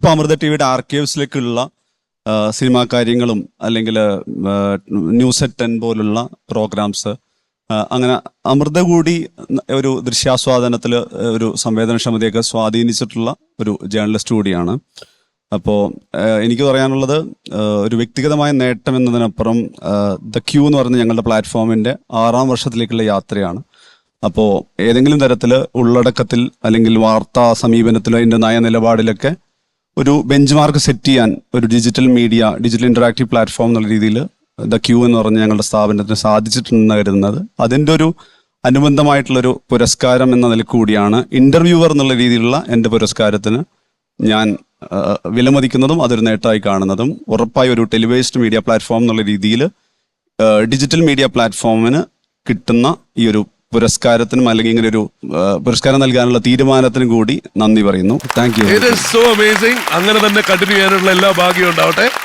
ഇപ്പോൾ അമൃത ടിവിയുടെ ആർക്കൈവ്സിലേക്കുള്ള സിനിമാ കാര്യങ്ങളും അല്ലെങ്കിൽ ന്യൂസ് അറ്റ് 10 പോലുള്ള പ്രോഗ്രാംസ്, അങ്ങനെ അമൃത കൂടി ഒരു ദൃശ്യാസ്വാദനത്തിൽ ഒരു സംവേദനക്ഷമതയൊക്കെ സ്വാധീനിച്ചിട്ടുള്ള ഒരു ജേർണലിസ്റ്റ് കൂടിയാണ്. അപ്പോൾ എനിക്ക് പറയാനുള്ളത്, ഒരു വ്യക്തിഗതമായ നേട്ടം എന്നതിനപ്പുറം ദ ക്യൂ എന്ന് പറയുന്ന ഞങ്ങളുടെ പ്ലാറ്റ്ഫോമിൻ്റെ 6ാം വർഷത്തിലേക്കുള്ള യാത്രയാണ്. അപ്പോൾ ഏതെങ്കിലും തരത്തിൽ ഉള്ളടക്കത്തിൽ അല്ലെങ്കിൽ വാർത്താ സമീപനത്തിലോ അതിൻ്റെ നയനിലപാടിലൊക്കെ ഒരു ബെഞ്ച് മാർക്ക് സെറ്റ് ചെയ്യാൻ ഒരു ഡിജിറ്റൽ ഇൻ്ററാക്റ്റീവ് പ്ലാറ്റ്ഫോം എന്നുള്ള രീതിയിൽ ദ ക്യൂ എന്ന് പറഞ്ഞ ഞങ്ങളുടെ സ്ഥാപനത്തിന് സാധിച്ചിട്ടുണ്ടെന്ന് കരുതുന്നത്. അതിൻ്റെ ഒരു അനുബന്ധമായിട്ടുള്ളൊരു പുരസ്കാരം എന്ന നിലയ്ക്ക് കൂടിയാണ് ഇൻ്റർവ്യൂവർ എന്നുള്ള രീതിയിലുള്ള എൻ്റെ പുരസ്കാരത്തിന് ഞാൻ വിലമതിക്കുന്നതും അതൊരു നേട്ടമായി കാണുന്നതും. ഉറപ്പായി ഒരു ടെലിവൈസ്ഡ് മീഡിയ പ്ലാറ്റ്ഫോം എന്നുള്ള രീതിയിൽ ഡിജിറ്റൽ മീഡിയ പ്ലാറ്റ്ഫോമിന് കിട്ടുന്ന ഈ ഒരു പുരസ്കാരത്തിനും അല്ലെങ്കിൽ ഇങ്ങനെ ഒരു പുരസ്കാരം നൽകാനുള്ള തീരുമാനത്തിനും കൂടി നന്ദി പറയുന്നു. Thank you. അങ്ങനെ തന്നെ കണ്ടിന്യൂ ചെയ്യാനുള്ള എല്ലാ ഭാഗ്യവും ഉണ്ടാവട്ടെ.